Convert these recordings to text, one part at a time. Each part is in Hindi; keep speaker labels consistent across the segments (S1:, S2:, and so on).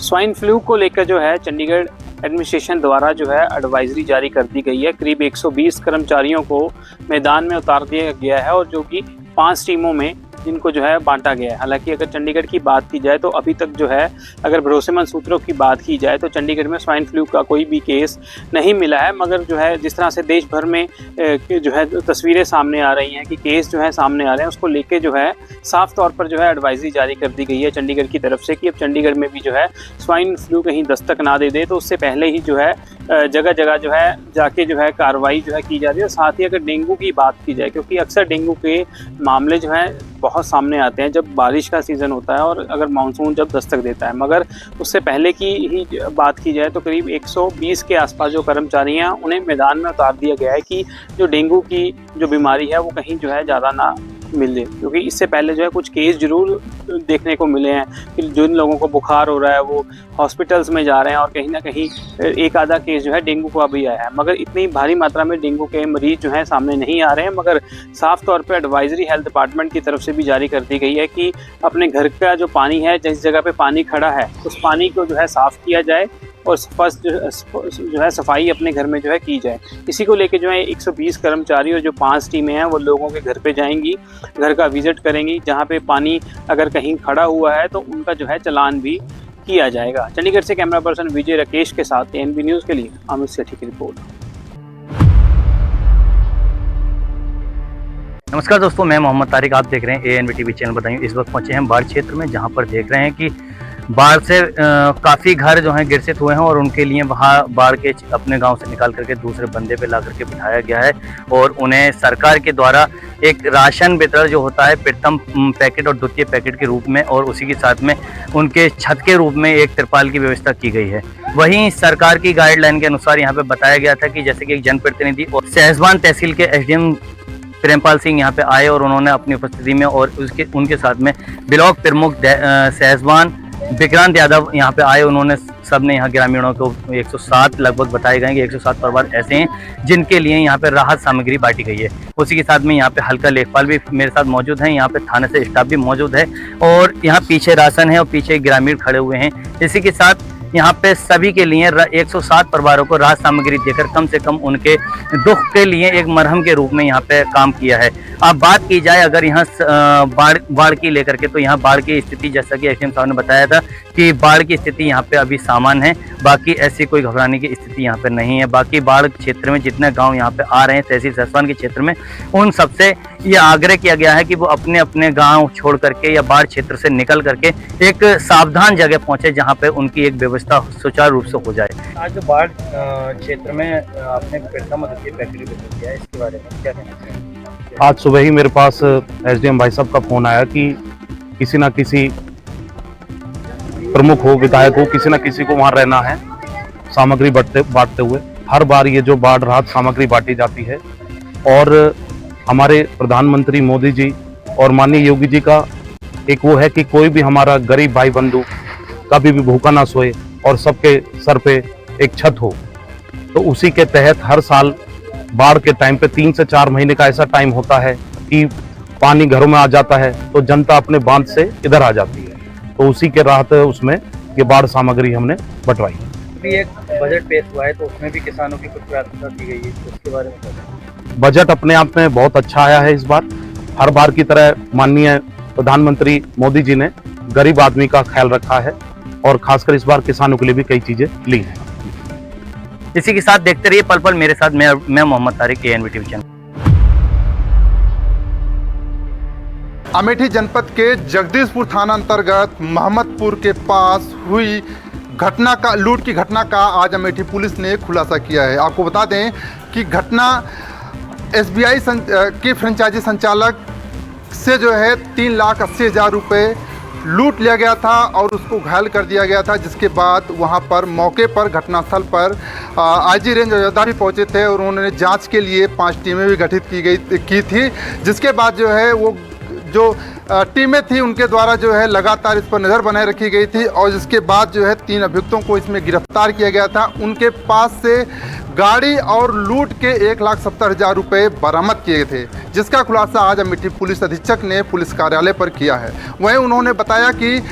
S1: स्वाइन फ्लू को लेकर जो है चंडीगढ़ एडमिनिस्ट्रेशन द्वारा जो है एडवाइजरी जारी कर दी गई है। करीब 120 कर्मचारियों को मैदान में उतार दिया गया है और जो कि 5 टीमों में जिनको जो है बांटा गया है। हालांकि अगर चंडीगढ़ की बात की जाए तो अभी तक जो है अगर भरोसेमंद सूत्रों की बात की जाए तो चंडीगढ़ में स्वाइन फ्लू का कोई भी केस नहीं मिला है, मगर जो है जिस तरह से देश भर में जो है तस्वीरें सामने आ रही हैं कि केस जो है सामने आ रहे हैं, उसको लेके जो है साफ तौर पर जो है एडवाइजरी जारी कर दी गई है चंडीगढ़ की तरफ से कि अब चंडीगढ़ में भी जो है स्वाइन फ्लू कहीं दस्तक ना दे तो उससे पहले ही जो है जगह जगह जो है जाके जो है कार्रवाई जो है की जा रही है। साथ ही अगर डेंगू की बात की जाए, क्योंकि अक्सर डेंगू के मामले जो हैं बहुत सामने आते हैं जब बारिश का सीज़न होता है और अगर मानसून जब दस्तक देता है, मगर उससे पहले की ही बात की जाए तो करीब 120 के आसपास जो कर्मचारी हैं उन्हें मैदान में उतार दिया गया है कि जो डेंगू की जो बीमारी है वो कहीं जो है ज़्यादा ना मिले, क्योंकि इससे पहले जो है कुछ केस जरूर देखने को मिले हैं कि जिन लोगों को बुखार हो रहा है वो हॉस्पिटल्स में जा रहे हैं और कहीं ना कहीं एक आधा केस जो है डेंगू का भी आया है, मगर इतनी भारी मात्रा में डेंगू के मरीज जो हैं सामने नहीं आ रहे हैं। मगर साफ तौर पे एडवाइजरी हेल्थ डिपार्टमेंट की तरफ से भी जारी कर दी गई है कि अपने घर का जो पानी है, जिस जगह पे पानी खड़ा है उस पानी को जो है साफ़ किया जाए और फर्स्ट जो है सफाई अपने घर में जो है की जाए। इसी को लेके जो है 120 कर्मचारी और जो 5 टीमें हैं वो लोगों के घर पे जाएंगी, घर का विजिट करेंगी, जहां पे पानी अगर कहीं खड़ा हुआ है तो उनका जो है चालान भी किया जाएगा। चंडीगढ़ से कैमरा पर्सन विजय राकेश के साथ एएनबी न्यूज़ के लिए अमित सेठी की रिपोर्ट।
S2: नमस्कार दोस्तों, मैं मोहम्मद तारिक, आप देख रहे हैं एएनबी टीवी चैनल। बताइए इस वक्त पहुंचे हैं बाढ़ क्षेत्र में, जहां पर देख रहे हैं कि बाढ़ से काफ़ी घर जो हैं ग्रसित हुए हैं और उनके लिए वहाँ बाढ़ के अपने गांव से निकाल करके दूसरे बंदे पे ला करके बिठाया गया है और उन्हें सरकार के द्वारा एक राशन वितरण जो होता है प्रथम पैकेट और द्वितीय पैकेट के रूप में और उसी के साथ में उनके छत के रूप में एक तिरपाल की व्यवस्था की गई है। वहीं सरकार की गाइडलाइन के अनुसार यहाँ पे बताया गया था कि जैसे कि एक जनप्रतिनिधि और सहसवान तहसील के एसडीएम प्रेमपाल सिंह यहाँ पे आए और उन्होंने अपनी उपस्थिति में और उनके साथ में ब्लॉक प्रमुख सहसवान विक्रांत यादव यहाँ पे आए। उन्होंने सबने यहाँ ग्रामीणों को 107 लगभग बताए गए कि 107 परिवार ऐसे हैं जिनके लिए यहाँ पे राहत सामग्री बांटी गई है। उसी के साथ में यहाँ पे हल्का लेखपाल भी मेरे साथ मौजूद हैं, यहाँ पे थाने से स्टाफ भी मौजूद है और यहाँ पीछे राशन है और पीछे ग्रामीण खड़े हुए हैं। इसी के साथ यहाँ पे सभी के लिए 107 परिवारों को राहत सामग्री देकर कम से कम उनके दुख के लिए एक मरहम के रूप में यहाँ पे काम किया है। अब बात की जाए अगर यहाँ बाढ़ की लेकर के, तो यहाँ बाढ़ की स्थिति जैसा कि एसडीएम साहब ने बताया था कि बाढ़ की स्थिति यहाँ पे अभी सामान्य है, बाकी ऐसी कोई घबराने की स्थिति यहाँ पे नहीं है। बाकी बाढ़ क्षेत्र में जितने गांव यहाँ पे आ रहे हैं तहसील सहसवान के क्षेत्र में, उन सबसे ये आग्रह किया गया है कि वो अपने अपने गांव छोड़ करके या बाढ़ क्षेत्र से निकल करके एक सावधान जगह पहुंचे जहाँ पे उनकी एक व्यवस्था सुचारू रूप से हो जाए। आज जो बाढ़ क्षेत्र में आपने प्रथम और द्वितीय पैकेट वितरण किया है, इसके बारे में क्या कहना चाहिए?
S3: आज सुबह ही मेरे पास एसडीएम भाई साहब का फोन आया कि किसी ना किसी प्रमुख हो, विधायक हो, किसी ना किसी को वहां रहना है सामग्री बांटते हुए। हर बार ये जो बाढ़ राहत सामग्री बांटी जाती है और हमारे प्रधानमंत्री मोदी जी और माननीय योगी जी का एक वो है कि कोई भी हमारा गरीब भाई बंधु कभी भी भूखा ना सोए और सबके सर पे एक छत हो। तो उसी के तहत हर साल बाढ़ के टाइम पे 3 से 4 महीने का ऐसा टाइम होता है कि पानी घरों में आ जाता है तो जनता अपने बांध से इधर आ जाती है, तो उसी के राहत उसमें ये बाढ़ सामग्री हमने बंटवाई।
S2: अभी एक बजट पेश हुआ है तो उसमें भी किसानों की कुछ प्राथमिकता दी गई है, तो उसके बारे में बताएं।
S3: बजट अपने आप में बहुत अच्छा आया है इस बार। हर बार की तरह माननीय प्रधानमंत्री मोदी जी ने गरीब आदमी का ख्याल रखा है और खासकर इस बार किसानों के लिए भी कई चीजें ली हैं।
S2: इसी के साथ देखते रहिए पल पल मेरे साथ। मैं Mohammad Tariq, ANB TV channel.
S4: Amethi जनपद के जगदीशपुर थाना अंतर्गत मोहम्मदपुर के पास हुई लूट की घटना का आज अमेठी पुलिस ने खुलासा किया है। आपको बता दें कि घटना एसबीआई के फ्रेंचाइजी संचालक से जो है 3,80,000 रुपये लूट लिया गया था और उसको घायल कर दिया गया था, जिसके बाद वहां पर मौके पर घटनास्थल पर आईजी रेंज अयोध्या भी पहुंचे थे और उन्होंने जांच के लिए 5 टीमें भी गठित की थी। जिसके बाद जो है वो जो टीमें थी उनके द्वारा जो है लगातार इस पर नज़र बनाए रखी गई थी और जिसके बाद जो है 3 अभियुक्तों को इसमें गिरफ्तार किया गया था। उनके पास से गाड़ी और लूट के 1,70,000 रुपये बरामद किए थे, जिसका खुलासा आज अमेठी पुलिस अधीक्षक ने पुलिस कार्यालय पर किया है। वहीं उन्होंने बताया कि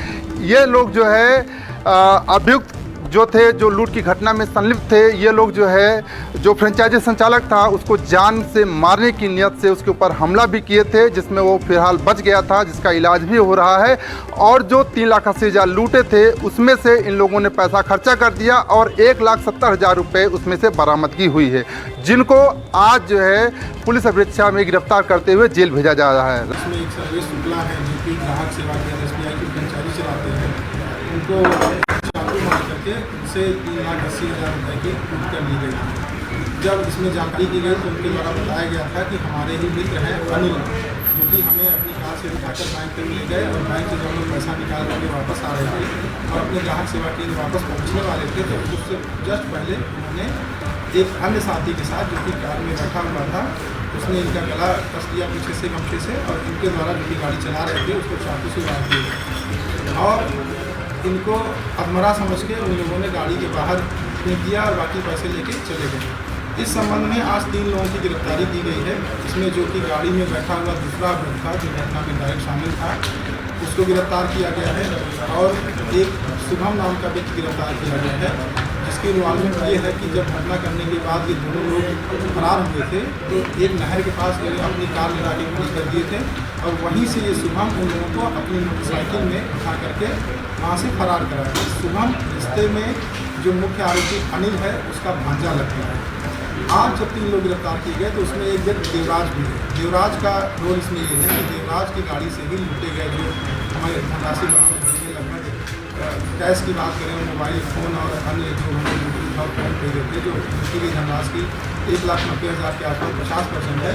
S4: ये लोग जो है अभियुक्त जो थे, जो लूट की घटना में संलिप्त थे, ये लोग जो है, जो फ्रेंचाइजी संचालक था उसको जान से मारने की नियत से उसके ऊपर हमला भी किए थे, जिसमें वो फिलहाल बच गया था, जिसका इलाज भी हो रहा है। और जो 3,80,000 लूटे थे उसमें से इन लोगों ने पैसा खर्चा कर दिया और 1,70,000 रुपये उसमें से बरामदगी हुई है, जिनको आज जो है पुलिस अभिरक्षा में गिरफ्तार करते हुए जेल भेजा जा रहा है।
S5: इसमें एक सर्विस शुक्ला है जो कि ग्राहक सेवा केंद्र SBI की कर्मचारी चलाते हैं, उनको चाकू मार करके उनसे 3,80,000 रुपये की लूट कर ली गई थी। जब इसमें जानकारी की गई तो उनके द्वारा बताया गया था कि हमारे ही मित्र हैं अनिल, जो कि हमें अपनी कार से उठाकर बैंक पे ले गए और बैंक से जब हम पैसा निकाल करके वापस आ रहे थे और अपने ग्राहक सेवा केंद्र वापस पहुँचने वाले थे, तो उससे जस्ट पहले उन्होंने एक अन्य साथी के साथ जो कि कार में बैठा हुआ था, उसने इनका गला कस दिया पीछे से गमछे से और इनके द्वारा जो कि गाड़ी चला रहे थे उसको चाकू से वार दिया और इनको अधमरा समझ के उन लोगों ने गाड़ी के बाहर फेंक दिया और बाकी पैसे लेके चले गए। इस संबंध में आज 3 लोगों की गिरफ्तारी की गई है। इसमें जो कि गाड़ी में बैठा हुआ दूसरा अभियुक्त था जो घटना में डायरेक्ट शामिल था, उसको गिरफ्तार किया गया है और एक शुभम नाम का व्यक्ति गिरफ्तार किया गया है, जिसकी इन्वॉल्वमेंट ये है कि जब घटना करने के बाद ये दोनों लोग फरार हुए थे तो एक नहर के पास अपनी कार लगा के पुलिस कर दिए थे और वहीं से ये शुभम उन लोगों को अपनी मोटरसाइकिल में उठा करके वहाँ से फरार करा है। शुभम रिश्ते में जो मुख्य आरोपी अनिल है उसका भांजा लगता है। आज जब 3 लोग गिरफ्तार किए गए तो उसमें एक व्यक्ति देवराज भी है। देवराज का रोल इसमें ये है कि देवराज की गाड़ी से ही लूटे गए जो हमारे धनराशि बरामद हुई है, लगभग कैश की बात करें, मोबाइल फ़ोन और अन्य जो हमें लूटी और फोन पे थे, जो लूटी गई धनराशि की 1,90,000 के आसपास 50% है,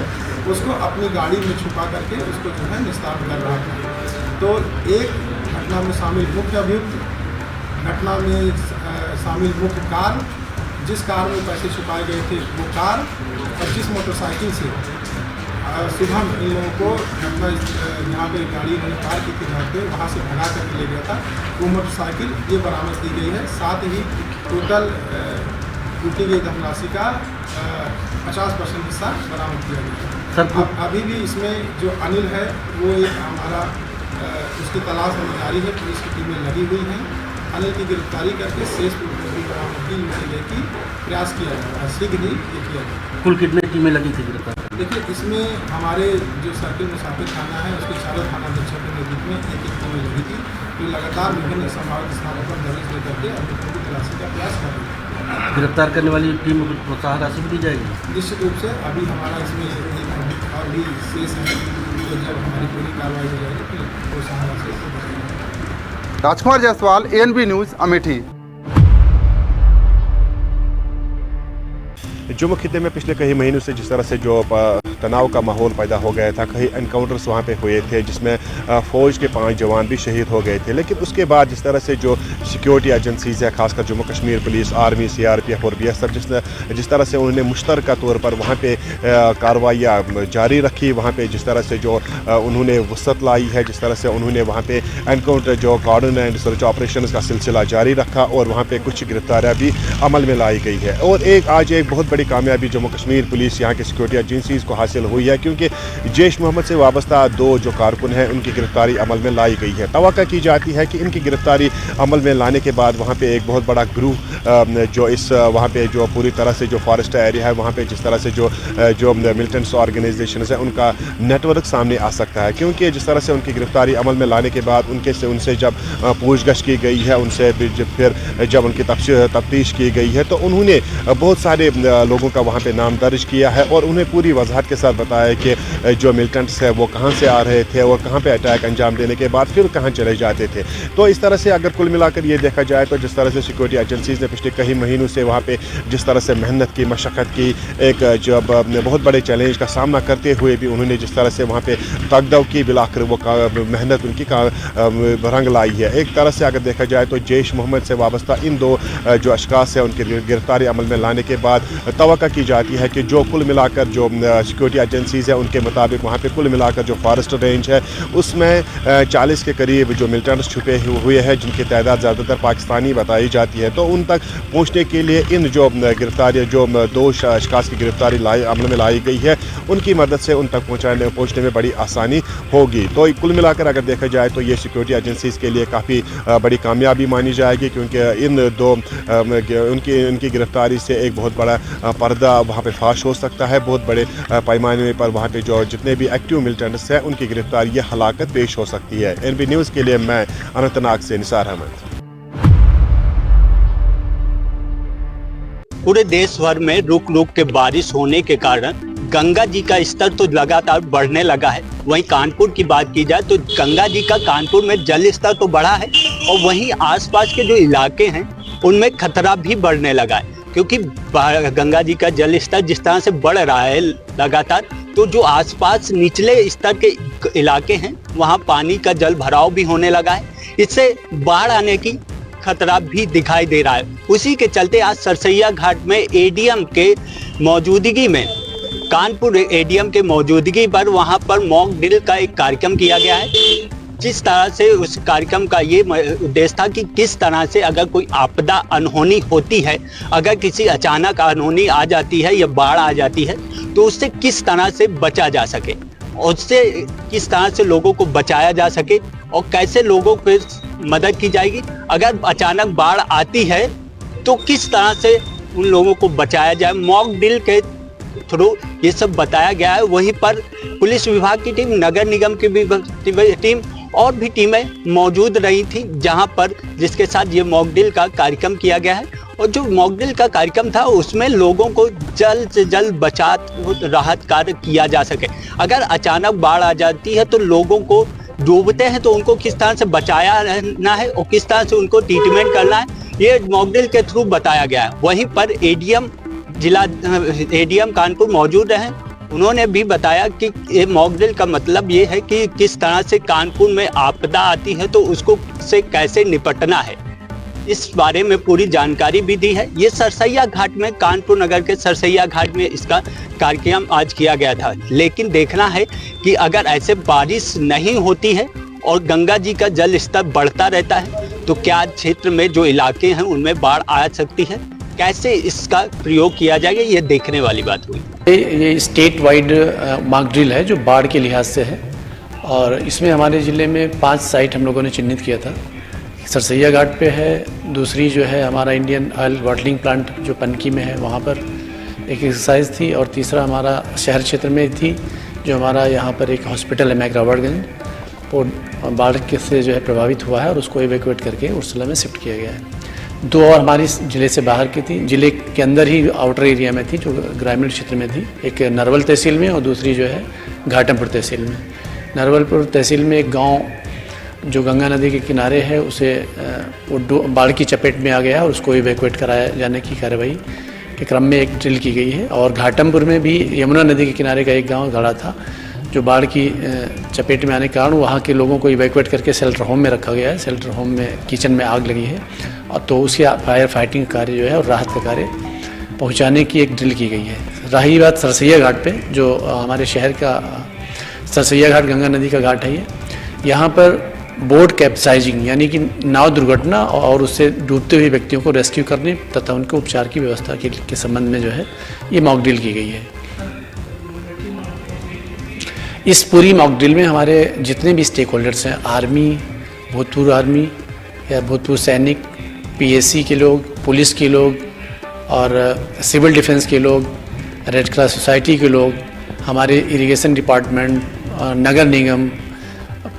S5: उसको अपनी गाड़ी में छुपा करके उसको जो है निस्तार कर रहा था। तो एक घटना में शामिल मुख्य अभियुक्त, घटना में शामिल मुख्य कार, जिस कार में पैसे छुपाए गए थे वो कार और जिस मोटरसाइकिल से शुभम इन लोगों को घटना यहाँ पे गाड़ी उन्होंने पार की थी घर पे, वहाँ से भगा करके ले गया था, वो मोटरसाइकिल ये बरामद की गई है। साथ ही टोटल लूटी गई धनराशि का 50% हिस्सा बरामद किया गया है। सर अभी भी इसमें जो अनिल है वो एक हमारा उसकी तलाश हमें जारी है, पुलिस की टीमें लगी हुई हैं। अनिल की गिरफ्तारी करके शेष बरामदगी लेने की प्रयास किया जा रहा है, शीघ्र ही ये किया जाएगा।
S6: कुल कितने टीमें लगी थी गिरफ्तार?
S5: देखिए, इसमें हमारे जो सर्किल मुसाफिर थाना है उसके चारों थाना अध्यक्षों के नेतृत्व में एक टीमें लगी थी, तो लगातार विभिन्न संभावित स्थानों पर दबिश लेकर के अभियुक्तों की तलाशी का प्रयास कर रही है।
S6: गिरफ्तार करने वाली टीम को प्रोत्साहन राशि भी दी जाएगी?
S5: निश्चित रूप से अभी हमारा इसमें एक और भी शेष है, तो जब हमारी पूरी कार्रवाई हो जाएगी फिर प्रोत्साहन राशि।
S4: राजकुमार जायसवाल, ANB न्यूज़, अमेठी।
S7: जम्मू खिते में पिछले कई महीनों से जिस तरह से जो तनाव का माहौल पैदा हो गया था, कई एनकाउंटर्स वहाँ पे हुए थे जिसमें फ़ौज के 5 जवान भी शहीद हो गए थे, लेकिन उसके बाद जिस तरह से जो सिक्योरिटी एजेंसीज़ है, खासकर Jammu Kashmir police, army, CRPF और BSF, जिस तरह से उन्होंने मुश्तरका तौर पर वहाँ पे कार्रवाइयाँ जारी रखी, वहाँ पे जिस तरह से जो उन्होंने वसअत लाई है, जिस तरह से उन्होंने वहाँ पे एनकाउंटर जो कार्डन एंड सर्च ऑपरेशन का सिलसिला जारी रखा और वहाँ पे कुछ गिरफ्तारियाँ भी अमल में लाई गई है। और आज एक बहुत बड़ी कामयाबी जम्मू कश्मीर पुलिस, यहाँ के सिक्योरिटी एजेंसीज़ को हासिल हुई है, क्योंकि जैश मोहम्मद से वाबस्ता 2 जो कारकुन हैं उनकी गिरफ्तारी अमल में लाई गई है। तवक्को की जाती है कि इनकी गिरफ्तारी अमल में लाने के बाद वहाँ पे एक बहुत बड़ा ग्रुप जो इस वहाँ पे जो पूरी तरह से जो फॉरेस्ट एरिया है वहाँ पे जिस तरह से जो मिलिटेंट्स ऑर्गेनाइजेशन है उनका नेटवर्क सामने आ सकता है, क्योंकि जिस तरह से उनकी गिरफ्तारी अमल में लाने के बाद उनसे जब पूछगछ की गई है, उनसे फिर जब उनकी तफ्तीश की गई है तो उन्होंने बहुत सारे लोगों का वहाँ पे नाम दर्ज किया है और उन्हें पूरी वजाहत के साथ बताया कि जो मिलिटेंट्स है वो कहाँ से आ रहे थे और कहाँ पे अटैक अंजाम देने के बाद फिर कहाँ चले जाते थे। तो इस तरह से अगर कुल मिलाकर ये देखा जाए तो जिस तरह से सिक्योरिटी एजेंसीज़ ने पिछले कई महीनों से वहाँ पे जिस तरह से मेहनत की, मशक्क़त की, एक जब बहुत बड़े चैलेंज का सामना करते हुए भी उन्होंने जिस तरह से वहाँ पे तकदव की, बिलाकर वो मेहनत उनकी रंग लाई है। एक तरह से अगर देखा जाए तो जैश मोहम्मद से वाबस्ता इन 2 जो अशखास है उनकी गिरफ्तारी अमल में लाने के बाद तवक्को की जाती है कि जो कुल मिलाकर जो सिक्योरिटी एजेंसीज़ है उनके मुताबिक वहाँ पे कुल मिलाकर जो फॉरेस्ट रेंज है उसमें 40 के करीब जो मिलिटेंट्स छुपे हुए हैं जिनकी तादाद ज़्यादातर पाकिस्तानी बताई जाती है, तो उन तक पहुँचने के लिए इन जो गिरफ्तारी जो 2 अशखास की गिरफ्तारी अमल में लाई गई है उनकी मदद से उन तक पहुँचने में बड़ी आसानी होगी। तो कुल मिलाकर अगर देखा जाए तो ये सिक्योरिटी एजेंसीज़ के लिए काफ़ी बड़ी कामयाबी मानी जाएगी, क्योंकि इन 2 उनकी गिरफ्तारी से एक बहुत बड़ा पर्दा वहाँ पे फाश हो सकता है। बहुत बड़े पैमाने पर वहाँ पे जो जितने भी एक्टिव मिलिटेंट्स हैं उनकी गिरफ्तारी या हलाकत पेश हो सकती है। NB न्यूज़ के लिए मैं अनंतनाग से निसार अहमद।
S8: पूरे देश भर में रुक रुक के बारिश होने के कारण गंगा जी का स्तर तो लगातार बढ़ने लगा है। वहीं कानपुर की बात की जाए तो गंगा जी का कानपुर में जल स्तर तो बढ़ा है और वहीं आसपास के जो इलाके हैं उनमें खतरा भी बढ़ने लगा है, क्योंकि गंगा जी का जल स्तर जिस तरह से बढ़ रहा है लगातार, तो जो आसपास निचले स्तर के इलाके हैं वहाँ पानी का जल भराव भी होने लगा है। इससे बाढ़ आने की खतरा भी दिखाई दे रहा है। उसी के चलते आज सरसैया घाट में एडीएम के मौजूदगी में कानपुर एडीएम के मौजूदगी पर वहां पर मॉक ड्रिल का एक कार्यक्रम किया गया है। जिस तरह से उस कार्यक्रम का ये उद्देश्य था कि किस तरह से अगर कोई आपदा अनहोनी होती है, अगर किसी अचानक अनहोनी आ जाती है या बाढ़ आ जाती है तो उससे किस तरह से बचा जा सके, उससे किस तरह से लोगों को बचाया जा सके और कैसे लोगों को मदद की जाएगी। अगर अचानक बाढ़ आती है तो किस तरह से उन लोगों को बचाया जाए, मॉक ड्रिल के थ्रू ये सब बताया गया है। वहीं पर पुलिस विभाग की टीम, नगर निगम की भी टीम और भी टीमें मौजूद रही थी जहां पर, जिसके साथ ये मॉक ड्रिल का कार्यक्रम किया गया है। और जो मॉक ड्रिल का कार्यक्रम था उसमें लोगों को जल्द से जल्द बचाव राहत कार्य किया जा सके। अगर अचानक बाढ़ आ जाती है तो लोगों को डूबते हैं तो उनको किस तरह से बचाया रहना है और किस तरह से उनको ट्रीटमेंट करना है, ये मॉक ड्रिल के थ्रू बताया गया है। वहीं पर एडीएम कानपुर मौजूद रहे, उन्होंने भी बताया कि ये मॉक ड्रिल का मतलब ये है कि किस तरह से कानपुर में आपदा आती है तो उसको से कैसे निपटना है, इस बारे में पूरी जानकारी भी दी है। ये सरसैया घाट में, कानपुर नगर के सरसैया घाट में इसका कार्यक्रम आज किया गया था। लेकिन देखना है कि अगर ऐसे बारिश नहीं होती है और गंगा जी का जल स्तर बढ़ता रहता है तो क्या क्षेत्र में जो इलाके हैं उनमें बाढ़ आ सकती है, कैसे इसका प्रयोग किया जाएगा, ये देखने वाली बात हुई।
S9: ये स्टेट वाइड मॉक ड्रिल है जो बाढ़ के लिहाज से है और इसमें हमारे ज़िले में 5 साइट हम लोगों ने चिन्हित किया था। सरसैया घाट पे है, दूसरी जो है हमारा इंडियन ऑयल बॉटलिंग प्लांट जो पनकी में है वहाँ पर एक एक्सरसाइज थी, और तीसरा हमारा शहर क्षेत्र में थी जो हमारा यहाँ पर एक हॉस्पिटल है मैकरावर्डगंज, वो बाढ़ से जो है प्रभावित हुआ है और उसको इवैक्यूएट करके उर्सला में शिफ्ट किया गया है। 2 और हमारी ज़िले से बाहर की थी, ज़िले के अंदर ही आउटर एरिया में थी जो ग्रामीण क्षेत्र में थी, एक नरवल तहसील में और दूसरी जो है घाटमपुर तहसील में। नरवलपुर तहसील में एक गांव जो गंगा नदी के किनारे है उसे वो बाढ़ की चपेट में आ गया है और उसको इवैक्यूएट कराया जाने की कार्रवाई के क्रम में एक ड्रिल की गई है। और घाटमपुर में भी यमुना नदी के किनारे का एक गाँव गड़ा था जो बाढ़ की चपेट में आने के कारण वहाँ के लोगों को इवैक्यूएट करके शेल्टर होम में रखा गया है। शेल्टर होम में किचन में आग लगी है और तो उसकी फायर फाइटिंग कार्य जो है और राहत का कार्य पहुँचाने की एक ड्रिल की गई है। रही बात सरसैया घाट पे, जो हमारे शहर का सरसैया घाट गंगा नदी का घाट है, यहाँ पर बोट कैप्साइजिंग यानी कि नाव दुर्घटना और उससे डूबते हुए व्यक्तियों को रेस्क्यू करने तथा उनके उपचार की व्यवस्था के संबंध में जो है ये मॉक ड्रिल की गई है। इस पूरी मॉक ड्रिल में हमारे जितने भी स्टेक होल्डर्स हैं, आर्मी, भूतपूर्व आर्मी या भूतपूर्व सैनिक, पीएससी के लोग, पुलिस के लोग और सिविल डिफेंस के लोग, रेड क्रॉस सोसाइटी के लोग, हमारे इरिगेशन डिपार्टमेंट, नगर निगम,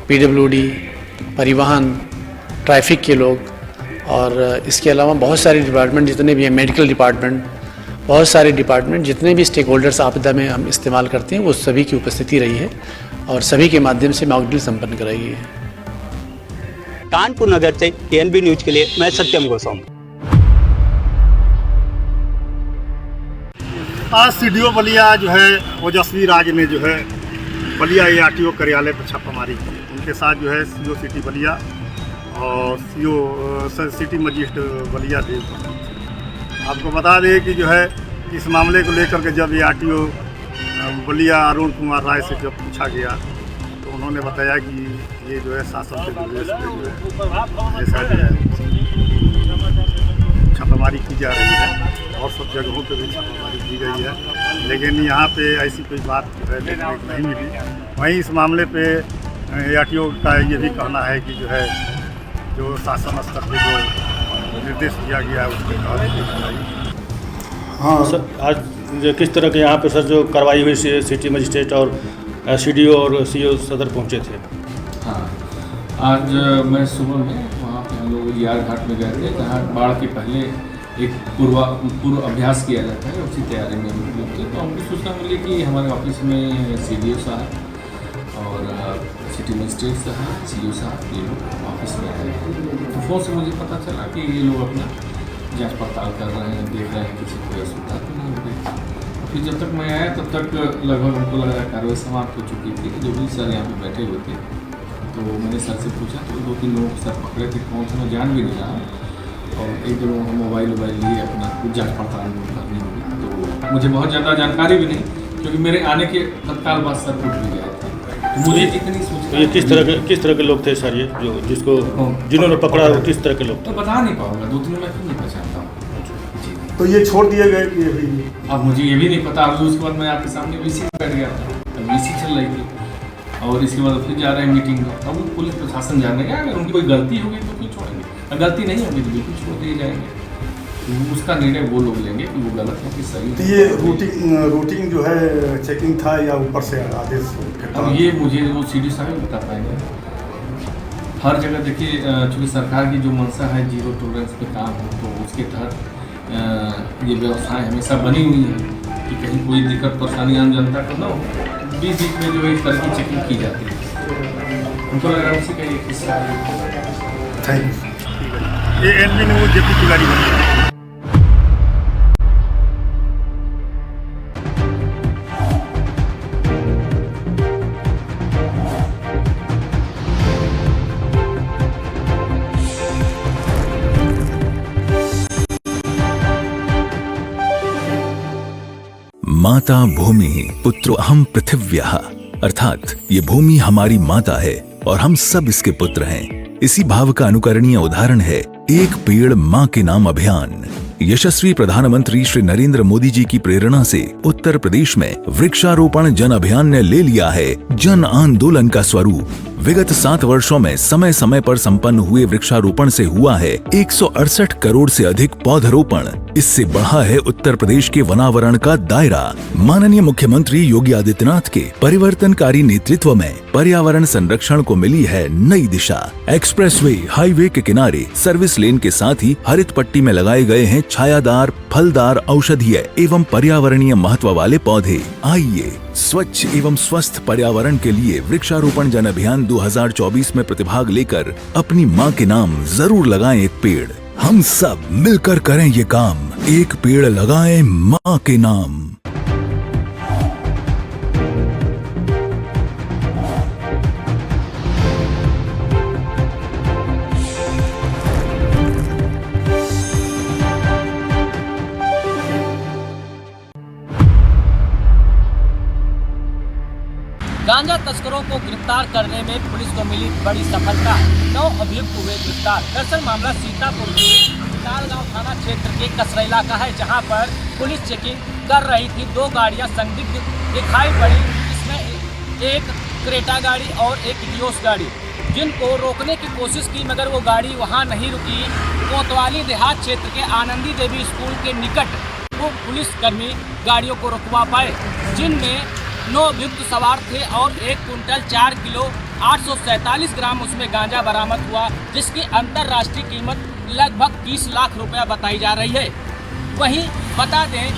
S9: पीडब्ल्यूडी, परिवहन, ट्रैफिक के लोग और इसके अलावा बहुत सारे डिपार्टमेंट जितने भी हैं, मेडिकल डिपार्टमेंट, बहुत सारे डिपार्टमेंट जितने भी स्टेक होल्डर्स आपदा में हम इस्तेमाल करते हैं वो सभी की उपस्थिति रही है और सभी के माध्यम से मॉक ड्रिल संपन्न कराई गई है।
S8: कानपुर नगर से ANB न्यूज के लिए मैं सत्यम गोस्वामी।
S10: आज सीडीओ बलिया जो है ओजस्वी राज ने जो है बलिया ARTO कार्यालय पर छापामारी की। उनके साथ जो है CO सिटी बलिया और CO सिटी मजिस्ट्रेट बलिया थे। आपको बता दें कि जो है इस मामले को लेकर के जब ARTO बलिया अरुण कुमार राय से जब पूछा गया तो उन्होंने बताया कि ये जो है शासन के निर्देश पे जो है ऐसा जो है छापामारी जगहों पे भी छापामारी की गई है, लेकिन यहाँ पे ऐसी कोई बात जो है देखने को नहीं मिली। वहीं इस मामले पे ARTO का ये भी कहना है कि जो है जो शासन स्तर पर जो निर्देश दिया गया है उसके तहत।
S6: हाँ सर, आज जो किस तरह के यहाँ पे सर जो कार्रवाई हुई सिटी मजिस्ट्रेट और CDO और CO सदर पहुँचे थे?
S11: हाँ, आज मैं सुबह में वहाँ पे हम लोग यार घाट में गए थे, जहाँ बाढ़ के पहले एक पूर्व अभ्यास किया जाता है, उसी तैयारी में हम लोग थे। तो हमको सूचना मिली कि हमारे ऑफिस में CDO साहब और सिटी मजिस्ट्रेट साहब, CO साहब ये लोग ऑफिस में आए। तो फोन से मुझे पता चला कि ये लोग अपना जांच पड़ताल कर रहे हैं, देख रहे हैं किसी को असुविधा तो नहीं हो गई। फिर जब तक मैं आया तब तक लगभग हमको लग रहा है कार्रवाई समाप्त हो चुकी थी। जो भी सर यहाँ पे बैठे हुए थे, तो मैंने सर से पूछा तो 2-3 लोग सर पकड़े थे, कौन से मैं जान भी नहीं रहा। और एक दो लोगों को मोबाइल लिए अपना कुछ जाँच पड़ताल करनी होगी। तो मुझे बहुत ज़्यादा जानकारी भी नहीं, क्योंकि मेरे आने के तत्काल बाद सर उठ भी गए थे। तो मुझे इतनी सोच
S6: ये किस तरह के लोग थे सर, ये जो जिन्होंने पकड़ा किस तरह के लोग?
S11: तो बता नहीं पाऊँगा, 2-3 मैं क्यों नहीं पहचानता हूँ।
S10: तो ये छोड़ दिए गए कि अभी?
S11: अब मुझे ये भी नहीं पता। अभी उसके बाद मैं आपके सामने VC बैठ गया था, तब VC चल रही थी और इसके बाद फिर जा रहे हैं मीटिंग में। अब वो पुलिस प्रशासन जानेगा, अगर उनकी कोई गलती होगी तो क्यों छोड़ेंगे, अगर गलती नहीं होगी तो बिल्कुल छोड़ दिए जाएंगे। तो उसका निर्णय वो लोग लेंगे कि वो गलत है कि सही।
S10: तो ये रूटीन जो है चेकिंग था या ऊपर से आदेश?
S11: अब ये मुझे वो CD साहब बता पाएंगे। हर जगह देखिए, चूँकि सरकार की जो मंशा है जीरो टॉलरेंस पे काम हो, तो उसके तहत ये व्यवस्थाएं हमेशा बनी हुई है कि कहीं कोई दिक्कत परेशानी आम जनता को ना हो। बीच में जो है इस तरह की चेकिंग की जाती है। उनको लग रहा है उसी का एक हिस्सा है।
S10: Thank you. ये NB न्यूज़ JP तिवारी बनी है।
S12: माता भूमि पुत्रो अहम पृथिव्यः, अर्थात ये भूमि हमारी माता है और हम सब इसके पुत्र हैं। इसी भाव का अनुकरणीय उदाहरण है एक पेड़ माँ के नाम अभियान। यशस्वी प्रधानमंत्री श्री नरेंद्र मोदी जी की प्रेरणा से उत्तर प्रदेश में वृक्षारोपण जन अभियान ने ले लिया है जन आंदोलन का स्वरूप। विगत 7 वर्षों में समय समय पर संपन्न हुए वृक्षारोपण से हुआ है 168 करोड़ से अधिक पौधरोपण। इससे बढ़ा है उत्तर प्रदेश के वनावरण का दायरा। माननीय मुख्यमंत्री योगी आदित्यनाथ के परिवर्तनकारी नेतृत्व में पर्यावरण संरक्षण को मिली है नई दिशा। एक्सप्रेसवे, हाईवे के किनारे सर्विस लेन के साथ ही हरित पट्टी में लगाए गए हैं छायादार, फलदार, औषधीय एवं पर्यावरणीय महत्व वाले पौधे। आइए स्वच्छ एवं स्वस्थ पर्यावरण के लिए वृक्षारोपण जन अभियान 2024 में प्रतिभाग लेकर अपनी माँ के नाम जरूर लगाएं एक पेड़। हम सब मिलकर करें ये काम, एक पेड़ लगाएं माँ के नाम।
S13: गांजा तस्करों को गिरफ्तार करने में पुलिस को मिली बड़ी सफलता। 9 अभियुक्त हुए गिरफ्तार। दरअसल मामला सीतापुर के तालगांव थाना क्षेत्र के कसरैला का है, जहां पर पुलिस चेकिंग कर रही थी। 2 गाड़ियां संदिग्ध दिखाई पड़ी, इसमें एक क्रेटा गाड़ी और एक इटियोस गाड़ी, जिनको रोकने की कोशिश की मगर वो गाड़ी वहां नहीं रुकी। कोतवाली देहात क्षेत्र के आनंदी देवी स्कूल के निकट वो पुलिसकर्मी गाड़ियों को रुकवा पाए, जिनमें 9 अभियुक्त सवार थे और 1 कुंटल 4 किलो 847 ग्राम उसमें गांजा बरामद हुआ, जिसकी अंतर्राष्ट्रीय कीमत लगभग 30 लाख रुपया बताई जा रही है। वहीं बता दें,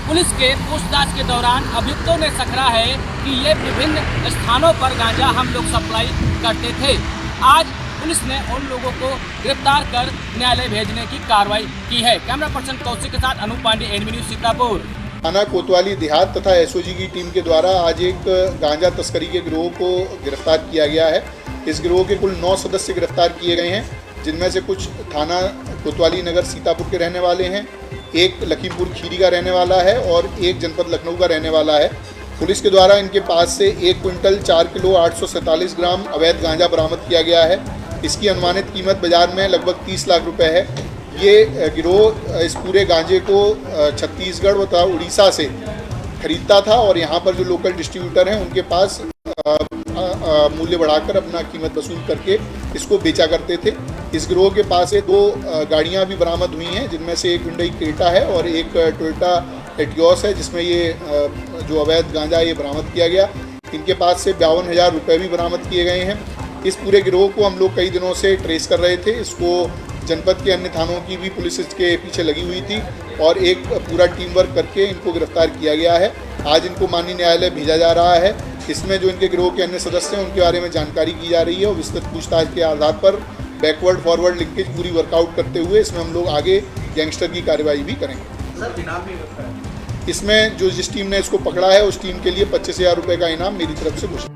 S13: पुलिस के पूछताछ के दौरान अभियुक्तों ने सकरा है कि ये विभिन्न स्थानों पर गांजा हम लोग सप्लाई करते थे। आज पुलिस ने उन लोगों को गिरफ्तार कर न्यायालय भेजने की कार्रवाई की है। कैमरा पर्सन कौशिक के साथ अनूप पांडे, NB न्यूज़ सीतापुर।
S4: थाना कोतवाली देहात तथा SOG की टीम के द्वारा आज एक गांजा तस्करी के गिरोह को गिरफ्तार किया गया है। इस गिरोह के कुल 9 सदस्य गिरफ्तार किए गए हैं, जिनमें से कुछ थाना कोतवाली नगर सीतापुर के रहने वाले हैं, एक लखीमपुर खीरी का रहने वाला है और एक जनपद लखनऊ का रहने वाला है। पुलिस के द्वारा इनके पास से 1 क्विंटल 4 किलो 847 ग्राम अवैध गांजा बरामद किया गया है। इसकी अनुमानित कीमत बाजार में लगभग 30 लाख रुपए है। ये गिरोह इस पूरे गांजे को छत्तीसगढ़ तथा उड़ीसा से खरीदता था और यहाँ पर जो लोकल डिस्ट्रीब्यूटर हैं उनके पास मूल्य बढ़ाकर अपना कीमत वसूल करके इसको बेचा करते थे। इस गिरोह के पास से 2 गाड़ियाँ भी बरामद हुई हैं, जिनमें से एक हुंडई क्रेटा है और एक टोयोटा एटियोस है, जिसमें ये जो अवैध गांजा ये बरामद किया गया। इनके पास से 52,000 रुपये भी बरामद किए गए हैं। इस पूरे गिरोह को हम लोग कई दिनों से ट्रेस कर रहे थे। इसको जनपद के अन्य थानों की भी पुलिस इसके पीछे लगी हुई थी और एक पूरा टीम वर्क करके इनको गिरफ्तार किया गया है। आज इनको माननीय न्यायालय भेजा जा रहा है। इसमें जो इनके गिरोह के अन्य सदस्य हैं उनके बारे में जानकारी की जा रही है और विस्तृत पूछताछ के आधार पर बैकवर्ड फॉरवर्ड लिंकेज पूरी वर्कआउट करते हुए इसमें हम लोग आगे गैंगस्टर की कार्रवाई भी करेंगे। इसमें जो जिस टीम ने इसको पकड़ा है उस टीम के लिए 25,000 रुपये का इनाम मेरी तरफ से घोषित।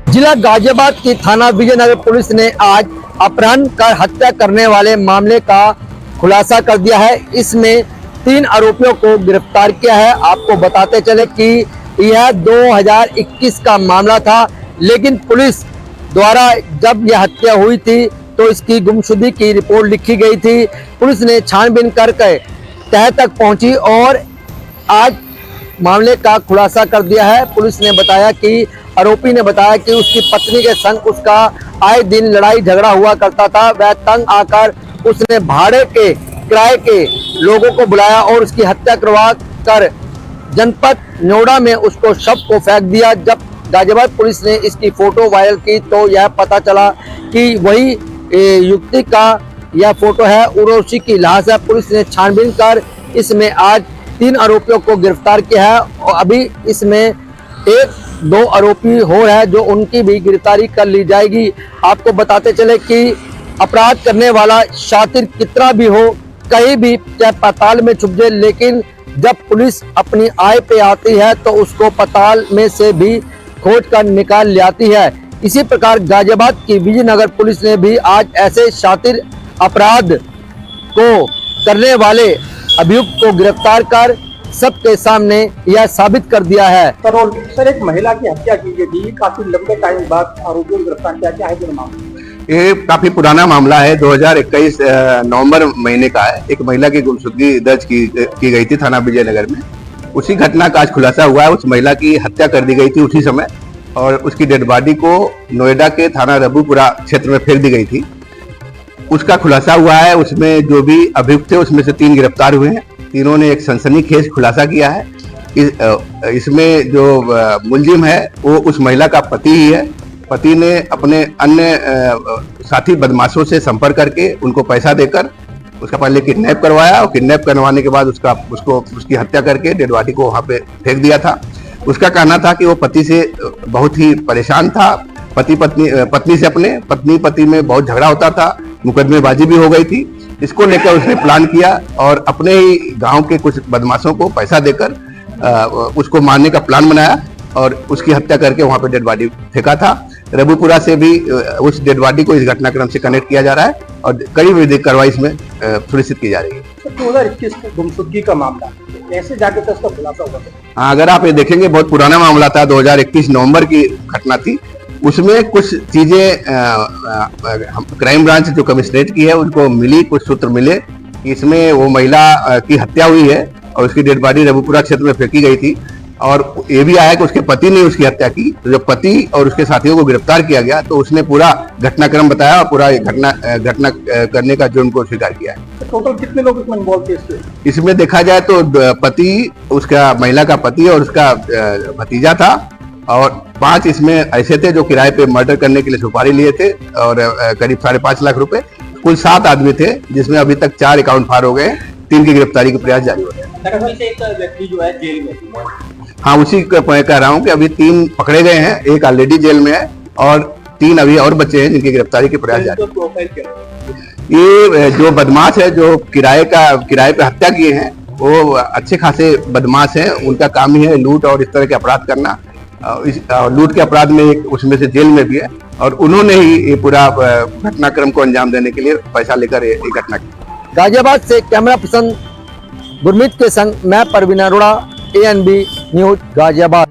S14: जिला गाजियाबाद की थाना विजयनगर पुलिस ने आज अपहरण कर हत्या करने वाले मामले का खुलासा कर दिया है। इसमें 3 आरोपियों को गिरफ्तार किया है। आपको बताते चले कि यह 2021 का मामला था, लेकिन पुलिस द्वारा जब यह हत्या हुई थी तो इसकी गुमशुदगी की रिपोर्ट लिखी गई थी। पुलिस ने छानबीन करके तह तक पहुंची और आज मामले का खुलासा कर दिया है। पुलिस ने बताया कि आरोपी ने बताया कि उसकी पत्नी के संग उसका आए दिन लड़ाई झगड़ा हुआ करता था। वह तंग आकर उसने भाड़े के किराए के लोगों को बुलाया और उसकी हत्या करवा कर जनपद नोएडा में उसको शव को फेंक दिया। जब गाजियाबाद पुलिस ने इसकी फोटो वायरल की तो यह पता चला कि वही युवती का यह फोटो है, उर्वशी की लाश है। पुलिस ने छानबीन कर इसमें आज 3 आरोपियों को गिरफ्तार किया है और अभी इसमें 1-2 आरोपी हो है जो उनकी भी गिरफ्तारी कर ली जाएगी। आपको बताते चले कि अपराध करने वाला शातिर कितना भी हो, कहीं भी चाहे पाताल में छुप जाए, लेकिन जब पुलिस अपनी आय पे आती है तो उसको पाताल में से भी खोज कर निकाल ले आती है। इसी प्रकार गाजियाबाद की विजयनगर पुलिस ने भी आज ऐसे शातिर अपराध को करने वाले अभियुक्त को गिरफ्तार कर सबके सामने यह साबित कर दिया है।
S15: सर, एक महिला की हत्या की गई थी, काफी लंबे टाइम बाद आरोपियों को गिरफ्तार किया गया है। मामला
S16: ये काफी पुराना मामला है, 2021 नवंबर महीने का है। एक महिला की गुमशुदगी दर्ज की गई थी थाना विजयनगर में। उसी घटना का आज खुलासा हुआ है। उस महिला की हत्या कर दी गई थी उसी समय और उसकी डेड बॉडी को नोएडा के थाना रबूपुरा क्षेत्र में फेंक दी गई थी। उसका खुलासा हुआ है। उसमें जो भी अभियुक्त थे उसमें से 3 गिरफ्तार हुए हैं। तीनों ने एक सनसनीखेज खुलासा किया है। इसमें जो मुलजिम है वो उस महिला का पति ही है। पति ने अपने अन्य साथी बदमाशों से संपर्क करके उनको पैसा देकर उसका पहले किडनैप करवाया और किडनैप करवाने के बाद उसकी हत्या करके डेड बॉडी को वहां पे फेंक दिया था। उसका कहना था कि वो पति से बहुत ही परेशान था। पत्नी से अपने पति में बहुत झगड़ा होता था, मुकदमेबाजी भी हो गई थी। इसको लेकर उसने प्लान किया और अपने ही गांव के कुछ बदमाशों को पैसा देकर उसको मारने का प्लान बनाया और उसकी हत्या करके वहां पे डेड बॉडी फेंका था। रबूपुरा से भी उस डेड बॉडी को इस घटनाक्रम से कनेक्ट किया जा रहा है और कड़ी विधिक कार्रवाई इसमें सुनिश्चित की जा रही है।
S15: 2021 गुमशुदगी का मामला कैसे जाके तो इसका खुलासा हुआ?
S16: हाँ, अगर आप ये देखेंगे बहुत पुराना मामला था, 2021 नवंबर की घटना थी। उसमें कुछ चीजें क्राइम ब्रांच जो कमिश्नरेट की है उनको मिली, कुछ सूत्र मिले कि इसमें वो महिला की हत्या हुई है और उसकी डेड बॉडी रबूपुरा क्षेत्र में फेंकी गई थी। और ये भी आया कि उसके पति ने उसकी हत्या की। तो जब पति और उसके साथियों को गिरफ्तार किया गया तो उसने पूरा घटनाक्रम बताया और पूरा घटना करने का जुर्म को स्वीकार किया है।
S15: टोटल कितने लोग इसमें इन्वॉल्व थे?
S16: इसमें देखा जाए तो पति, उसका महिला का पति और उसका भतीजा था और 5 इसमें ऐसे थे जो किराए पे मर्डर करने के लिए सुपारी लिए थे और करीब 5.5 लाख रुपए। कुल 7 आदमी थे जिसमें अभी तक 4 अकाउंट फार हो गए। 3 की गिरफ्तारी के प्रयास जारी हो रहे हैं।
S15: एक व्यक्ति जो है जेल में,
S16: हाँ, उसी मैं कह रहा हूँ कि अभी 3 पकड़े गए हैं, एक ऑलरेडी जेल में है और 3 अभी और बचे हैं जिनकी गिरफ्तारी के प्रयास जारी है। ये जो बदमाश है जो किराए पे हत्या किए हैं वो अच्छे खासे बदमाश हैं। उनका काम ही है लूट और इस तरह के अपराध करना। लूट के अपराध में एक उसमें से जेल में भी है और उन्होंने ही ये पूरा घटनाक्रम को अंजाम देने के लिए पैसा लेकर ये घटना की।
S14: गाजियाबाद से कैमरा पर्सन गुरमीत के संग मैं परवीन अरोड़ा, ANB न्यूज गाजियाबाद।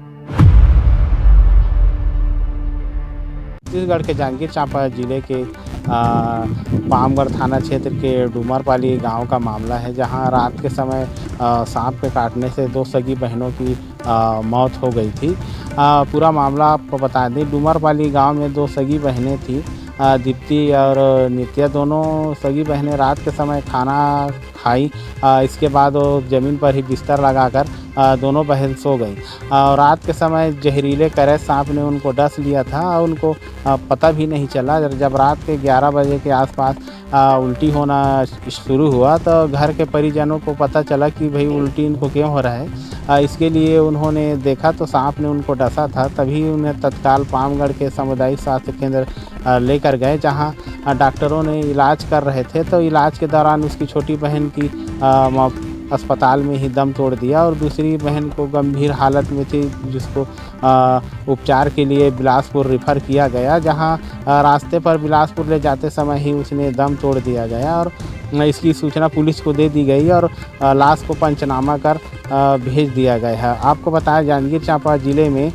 S17: छत्तीसगढ़ के जांजगीर चांपा जिले के
S5: पामगढ़ थाना क्षेत्र के डूमरपाली गांव का मामला है, जहां रात के समय सांप के काटने से 2 सगी बहनों की मौत हो गई थी। पूरा मामला आपको बता दें, डूमरपाली गांव में 2 सगी बहनें थी, दीप्ति और नित्या। दोनों सगी बहनें रात के समय खाना खाई, इसके बाद वो ज़मीन पर ही बिस्तर लगाकर दोनों बहन सो गई। रात के समय जहरीले करे सांप ने उनको डस लिया था और उनको पता भी नहीं चला। जब रात के 11 बजे के आसपास उल्टी होना शुरू हुआ तो घर के परिजनों को पता चला कि भाई उल्टी इनको क्यों हो रहा है। इसके लिए उन्होंने देखा तो सांप ने उनको डसा था। तभी उन्हें तत्काल पामगढ़ के सामुदायिक स्वास्थ्य केंद्र लेकर गए, जहां डॉक्टरों ने इलाज कर रहे थे। तो इलाज के दौरान उसकी छोटी बहन की अस्पताल में ही दम तोड़ दिया और दूसरी बहन को गंभीर हालत में थी, जिसको उपचार के लिए बिलासपुर रेफर किया गया, जहां रास्ते पर बिलासपुर ले जाते समय ही उसने दम तोड़ दिया गया और इसकी सूचना पुलिस को दे दी गई और लाश को पंचनामा कर भेज दिया गया है। आपको बताया जांजगीर चांपा ज़िले में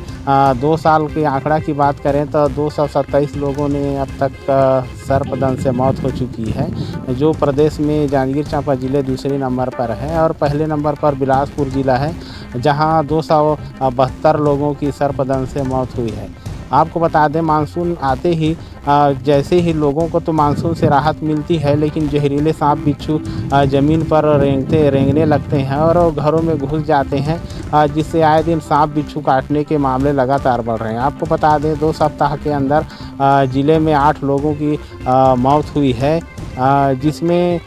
S5: 2 साल के आंकड़ा की बात करें तो 227 लोगों ने अब तक सर्पदंश से मौत हो चुकी है, जो प्रदेश में जांजगीर चांपा ज़िले दूसरे नंबर पर है और पहले नंबर पर बिलासपुर ज़िला है, जहां 272 लोगों की सर्पदंश से मौत हुई है। आपको बता दें, मानसून आते ही जैसे ही लोगों को तो मानसून से राहत मिलती है, लेकिन जहरीले सांप बिच्छू ज़मीन पर रेंगने लगते हैं और घरों में घुस जाते हैं, जिससे आए दिन सांप बिच्छू काटने के मामले लगातार बढ़ रहे हैं। आपको बता दें, 2 सप्ताह के अंदर ज़िले में 8 लोगों की मौत हुई है, जिसमें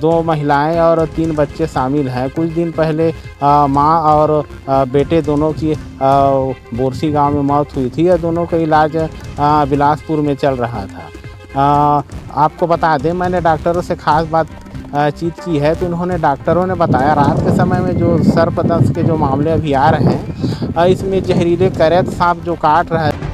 S5: 2 महिलाएं और 3 बच्चे शामिल हैं। कुछ दिन पहले मां और बेटे दोनों की बोरसी गांव में मौत हुई थी और दोनों का इलाज बिलासपुर में चल रहा था। आपको बता दें, मैंने डॉक्टरों से खास बातचीत की है तो उन्होंने डॉक्टरों ने बताया रात के समय में जो सर्पदंश के जो मामले अभी आ रहे हैं, इसमें जहरीले करैत सांप जो काट रहा है